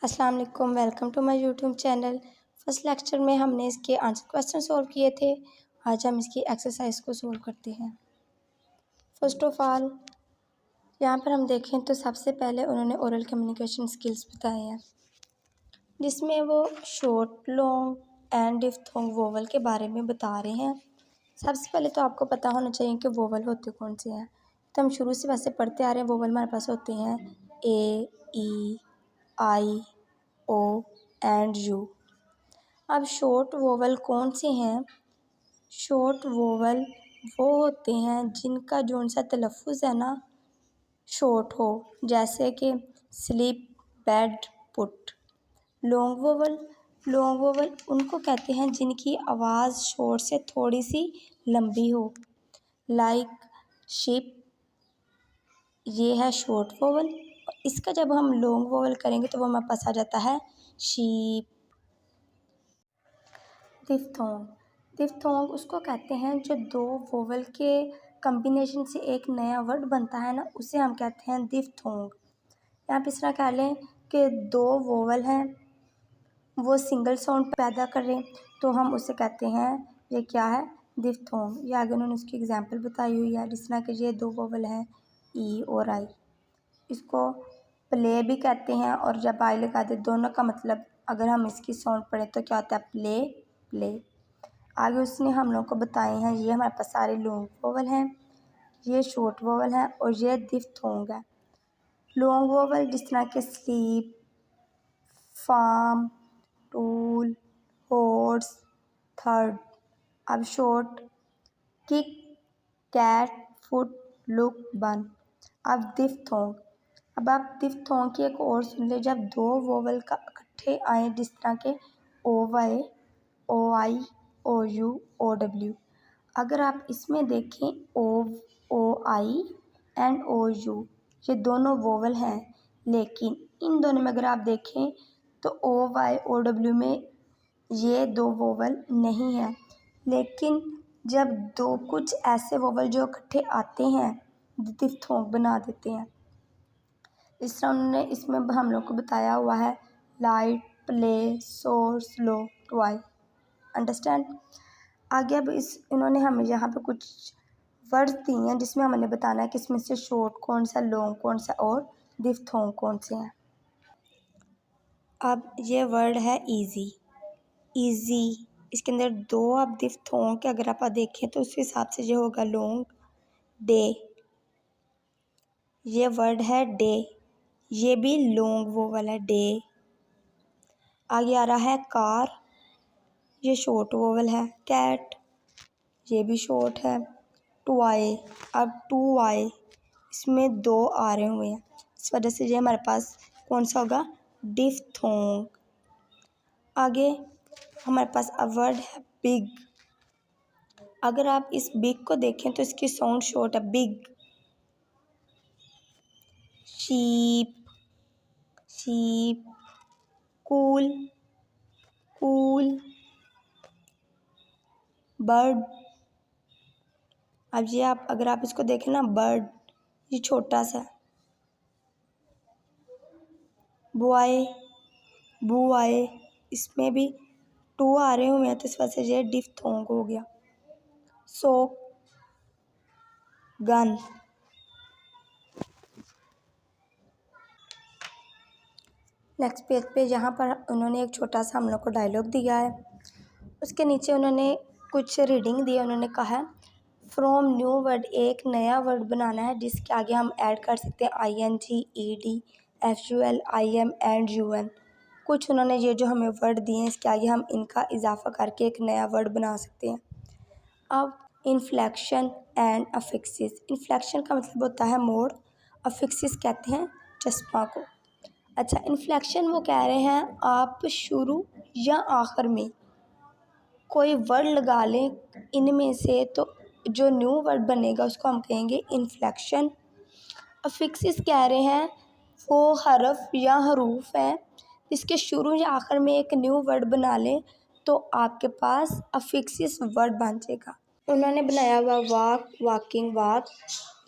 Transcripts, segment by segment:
अस्सलाम वालेकुम, welcome to my YouTube channel. First lecture में हमने इसके आंसर क्वेश्चन सॉल्व किए थे। आज हम इसकी एक्सरसाइज को सॉल्व करते हैं। फर्स्ट ऑफ ऑल यहाँ पर हम देखें तो सबसे पहले उन्होंने ओरल कम्युनिकेशन स्किल्स बताए हैं, जिसमें वो short, long and diphthong vowel के बारे में बता रहे हैं। सबसे पहले तो आपको पता होना चाहिए कि वोवल होते कौन से हैं। तो हम शुरू से वैसे पढ़ते आ रहे हैं। वोवल हमारे पास होते हैं ए, ई, आई, ओ एंड यू। अब शॉर्ट वोवल कौन से हैं? शॉर्ट वोवल वो होते हैं जिनका जो सा तलफ़ुज़ है ना शॉर्ट हो, जैसे कि sleep, bed, put. Long vowel उनको कहते हैं जिनकी आवाज़ शॉर्ट से थोड़ी सी लंबी हो, लाइक शिप। ये है शॉर्ट वोवल। इसका जब हम लॉन्ग वोवल करेंगे तो वो हमारे पास आ जाता है शीप। डिफ्थोंग उसको कहते हैं जो दो वोवल के कम्बिनेशन से एक नया वर्ड बनता है ना, उसे हम कहते हैं डिफ्थोंग। यहाँ पे इस तरह कह लें कि दो वोवल हैं, वो सिंगल साउंड पैदा कर रहे हैं, तो हम उसे कहते हैं ये क्या है, डिफ्थोंग। ये आगे उन्होंने उसकी एग्जांपल बताई हुई है, जिस तरह कि ये दो वोवल हैं ई और आई। इसको प्ले भी कहते हैं, और जब आई लगा दे दोनों का मतलब अगर हम इसकी साउंड पढ़ें तो क्या होता है, प्ले प्ले। आगे उसने हम लोग को बताए हैं, ये हमारे पास सारे लॉन्ग वोवल हैं, ये शॉर्ट वोवल हैं और ये डिफ्थोंग है। लॉन्ग वोवल जिस तरह के sleep, farm, tool, horse, third. अब short kick, cat, foot, look, bun. अब डिफ्थोंग। अब आप डिफ्थोंग की एक और सुन ले, जब दो वोवल का इकट्ठे आए, जिस तरह के O Y, O I, O U, O W. अगर आप इसमें देखें ओ आई एंड ओ यू, ये दोनों वोवल हैं, लेकिन इन दोनों में अगर आप देखें तो ओ वाई, ओ डब्ल्यू में ये दो वोवल नहीं हैं। लेकिन जब दो कुछ ऐसे वोवल जो इकट्ठे आते हैं, डिफ्थोंग बना देते हैं। इस तरह उन्होंने इसमें हम लोग को बताया हुआ है, लाइट, प्ले, सोर, स्लो, ट्वाई। अंडरस्टैंड। आगे अब इन्होंने हमें यहाँ पे कुछ वर्ड्स दिए हैं, जिसमें हमने बताना है कि इसमें से शॉर्ट कौन सा, लॉन्ग कौन सा और डिफ्थोंग कौन से हैं। अब ये वर्ड है इजी। इजी इसके अंदर दो अब डिफ्थोंग के अगर आप देखें तो उस हिसाब से जो होगा लॉन्ग। डे, ये वर्ड है डे, ये भी लॉन्ग वोवल है, डे। आगे आ रहा है कार, ये शॉर्ट वोवल है। कैट, ये भी शॉर्ट है। टुआई, अब टू आई इसमें दो आ रहे हुए हैं, इस वजह से ये हमारे पास कौन सा होगा, डिफ्थोंग। आगे हमारे पास अब वर्ड है बिग। अगर आप इस बिग को देखें तो इसकी साउंड शॉर्ट है, big. Sheep, sheep. Cool, cool. Bird, अब ये अगर आप इसको देखें ना, बर्ड, ये छोटा सा। बॉय, बुआए, इसमें भी टू आ रहे हुए हैं, तो इस वजह से ये डिफ्थोंग हो गया। सोक, गन। नेक्स्ट पेज पे यहाँ पर उन्होंने एक छोटा सा हम लोग को डायलॉग दिया है, उसके नीचे उन्होंने कुछ रीडिंग दी है। उन्होंने कहा है फ्रॉम न्यू वर्ड, एक नया वर्ड बनाना है जिसके आगे हम ऐड कर सकते हैं I N G, E D, F U L, I M and U N. कुछ उन्होंने ये जो हमें वर्ड दिए हैं इसके आगे हम इनका इजाफा करके एक नया वर्ड बना सकते हैं। अब इन्फ्लेक्शन एंड अफिक्सिस। इन्फ्लेक्शन का मतलब होता है मोड़, अफिक्सिस कहते हैं चश्मा को। अच्छा, इन्फ्लेक्शन वो कह रहे हैं आप शुरू या आखिर में कोई वर्ड लगा लें इनमें से, तो जो न्यू वर्ड बनेगा उसको हम कहेंगे इन्फ्लेक्शन। अफिक्सिस कह रहे हैं वो हरफ या हरूफ है इसके शुरू या आखिर में एक न्यू वर्ड बना लें तो आपके पास अफिक्सिस वर्ड बन जाएगा। उन्होंने बनाया हुआ वाक, वाकिंग, वाक,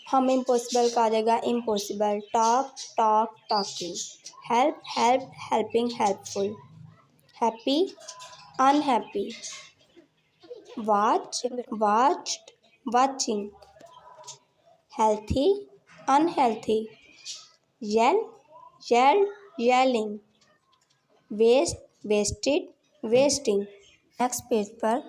हम इम्पॉसिबल का आ जाएगा impossible. Talk talk talking. Help help helping helpful. Happy unhappy. Watch watched watching. Healthy unhealthy. Yell yelled yelling. Waste wasted wasting. Next page पर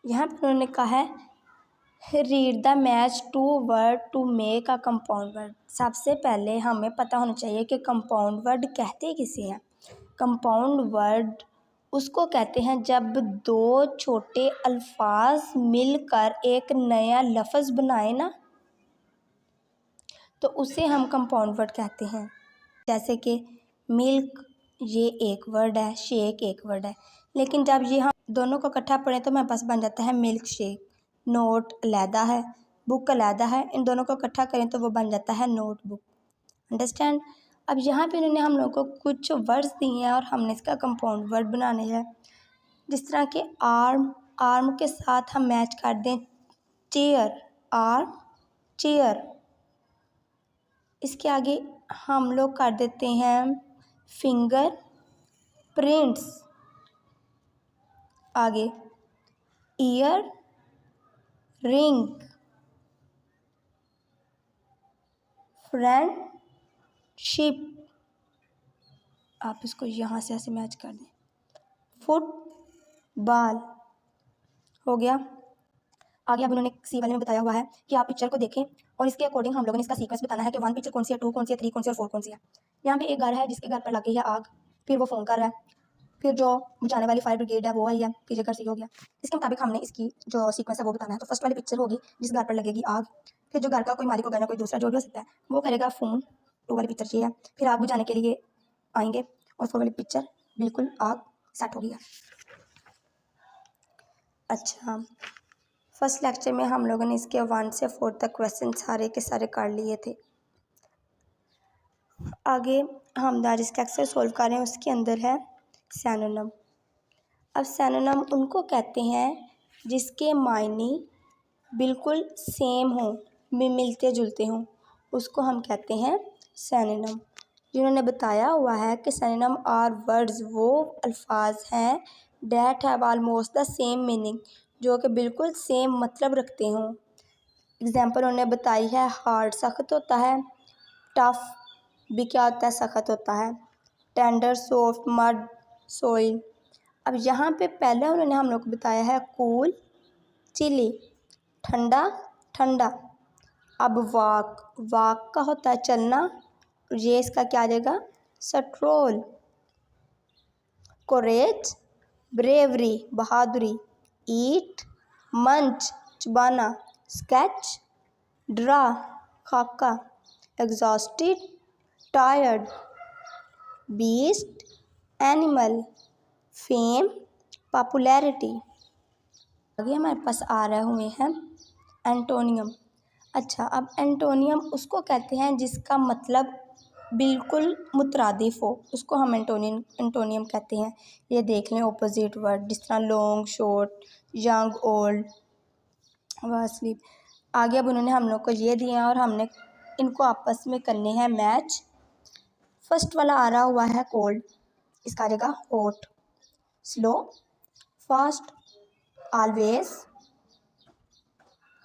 यहाँ पर उन्होंने कहा है read the match two word to make a compound word. सबसे पहले हमें पता होना चाहिए कि कंपाउंड वर्ड कहते किसे हैं। कंपाउंड वर्ड उसको कहते हैं जब दो छोटे अल्फाज मिलकर एक नया लफ्ज़ बनाए ना, तो उसे हम कंपाउंड वर्ड कहते हैं। जैसे कि मिल्क ये एक वर्ड है, शेक एक वर्ड है, लेकिन जब ये हम दोनों को इकट्ठा पढ़ें तो हमारे पास बन जाता है मिल्क शेक। नोट अलहदा है, बुक अलहदा है, इन दोनों को इकट्ठा करें तो वो बन जाता है नोट बुक। अंडरस्टैंड। अब यहाँ पे इन्होंने हम लोग को कुछ वर्ड्स दिए हैं और हमने इसका कंपाउंड वर्ड बनाने हैं। जिस तरह के आर्म, आर्म के साथ हम मैच कर दें चेयर, आर्म चेयर। इसके आगे हम लोग कर देते हैं फिंगर प्रिंट्स। आगे ईयर रिंग। फ्रेंडशिप। आप इसको यहाँ से ऐसे मैच कर दें। फुटबॉल हो गया। आगे अब उन्होंने सी वाले में बताया हुआ है कि आप पिक्चर को देखें और इसके अकॉर्डिंग हम लोगों ने इसका सीक्वेंस बताना है कि 1 पिक्चर कौन सी है, 2 कौन सी है, 3 कौन सी है और 4 कौन सी है। यहाँ पे एक घर है जिसके घर पर लग गई है आग, फिर वो फ़ोन कर रहा है, फिर जो बुझाने वाली फायर ब्रिगेड है वो आई है, फिर ये घर सही हो गया। इसके मुताबिक हमने इसकी जो सीक्वेंस है वो बताना है। तो फर्स्ट वाली पिक्चर होगी जिस घर पर लगेगी आग, फिर जो घर का कोई मालिक होगा ना कोई दूसरा जो भी हो सकता है वो करेगा फ़ोन। 2 वाली पिक्चर ये है, फिर आग बुझाने के लिए आएंगे और 4 वाली पिक्चर बिल्कुल आग सेट हो गई है। अच्छा, फर्स्ट लेक्चर में हम लोगों ने इसके 1 से 4 तक क्वेश्चन सारे के सारे कर लिए थे। आगे हम आज इसका एक्सरसाइज सोल्व कर रहे हैं, उसके अंदर है सिनोनिम। अब सिनोनिम उनको कहते हैं जिसके मायने बिल्कुल सेम हों, मिलते जुलते हों, उसको हम कहते हैं सिनोनिम। जिन्होंने बताया हुआ है कि सिनोनिम आर वर्ड्स वो अल्फाज हैं that have almost the same meaning, जो कि बिल्कुल सेम मतलब रखते हों। एग्जाम्पल उन्होंने बताई है हार्ड सख्त होता है, टफ भी क्या होता है सख्त होता है, टेंडर सॉफ्ट मड सोइल। अब यहाँ पे पहले उन्होंने हम लोग को बताया है कूल चिली, ठंडा ठंडा। अब वाक, वाक का होता है चलना, ये इसका क्या आ जाएगा स्ट्रोल। कोरेज ब्रेवरी बहादुरी, ईट मंच चबाना, स्केच ड्रा खाका, exhausted tired, beast animal, fame popularity. आगे हमारे पास आ रहे हुए हैं एंटोनियम। अच्छा, अब एंटोनियम उसको कहते हैं जिसका मतलब बिल्कुल मुतरादिफ हो, उसको हम एंटोनियम कहते हैं। ये देख लें ऑपोजिट वर्ड, जिस तरह long short, young old, sleep. आगे अब उन्होंने हम लोग को ये दिया और हमने इनको आपस में करने हैं मैच। फर्स्ट वाला आ रहा हुआ है कोल्ड, इसका आ जाएगा hot. Slow fast, always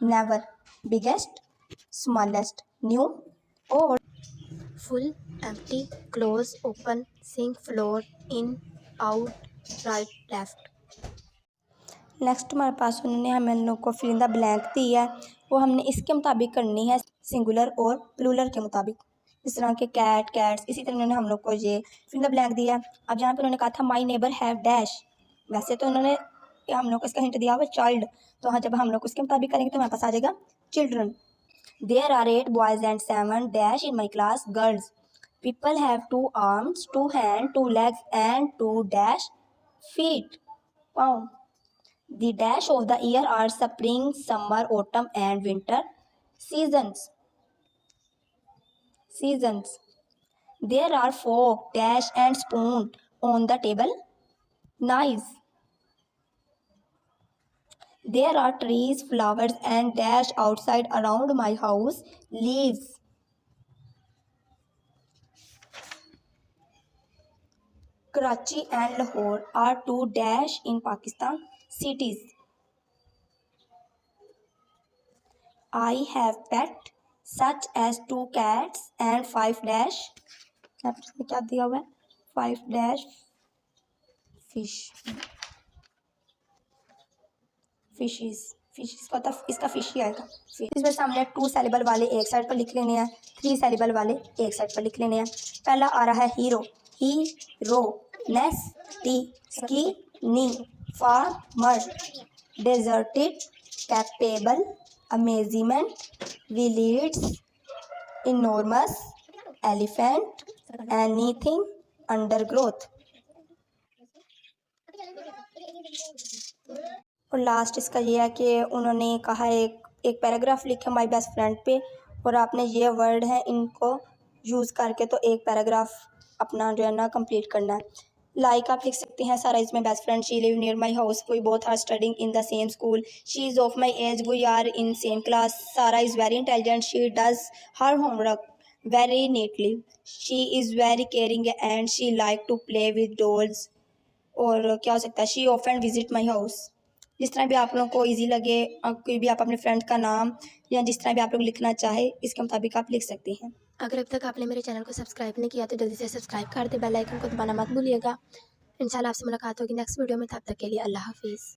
never, biggest smallest, new old, full empty close open sink floor in out right left. Next हमारे पास उन्होंने हमें लोग को फिल इन द ब्लैंक दी है, वो हमने इसके मुताबिक करनी है सिंगुलर और प्लूरल के मुताबिक। इस तरह के कैट कैट्स, इसी तरह उन्होंने हम लोग को ये फिल इन द ब्लैंक दिया। अब यहाँ पे उन्होंने कहा था माई नेबर हैव डैश, वैसे तो उन्होंने हम लोग को इसका हिंट दिया हुआ चाइल्ड, तो हाँ जब हम लोग उसके मुताबिक करेंगे तो हमारे पास आ जाएगा children. There are 8 boys and 7 dash in my class girls, people have 2 arms 2 hand 2 legs and 2 dash feet. Wow. The dash of the year are spring, summer, autumn and winter seasons. There are fork, dash and spoon on the table. Knives. There are trees, flowers and dash outside around my house. Leaves. Karachi and Lahore are two dash in Pakistan cities. I have pet such as 2 cats and 5 dash. क्या दिया हुआ है? 5 dash fish. Fishes का इसका fish ही आएगा। इसमें सामने 2 saleable वाले एक साइड पर लिख लेने हैं, 3 सेलेबल वाले एक साइड पर लिख लेने हैं। पहला आ रहा है hero, hero, nasty, skinny, farmer, deserted, capable, amazement, विलीड्स, इनॉर्मस, एलिफेंट, एनीथिंग, अंडरग्रोथ। और लास्ट इसका ये है कि उन्होंने कहा एक पैराग्राफ लिखा माय बेस्ट फ्रेंड पे, और आपने ये वर्ड है इनको यूज़ करके तो एक पैराग्राफ अपना जो है ना कंप्लीट करना है। लाइक आप लिख सकते हैं, Sara is my best friend, she live near my house, we both are studying in the same school, she is of my age, we are in same class, Sara is very intelligent, she does her homework very neatly, she is very caring and she like to play with dolls. और क्या हो सकता है, she often visit my house. जिस तरह भी आप लोगों को इजी लगे, कोई भी आप अपने फ्रेंड का नाम या जिस तरह भी आप लोग लिखना चाहे इसके मुताबिक आप लिख सकते हैं। अगर अब तक आपने मेरे चैनल को सब्सक्राइब नहीं किया तो जल्दी से सब्सक्राइब कर दे, बेल आइकन को दबाना मत भूलिएगा। इंशाल्लाह आपसे मुलाकात होगी नेक्स्ट वीडियो में, तब तक के लिए अल्लाह हाफिज़।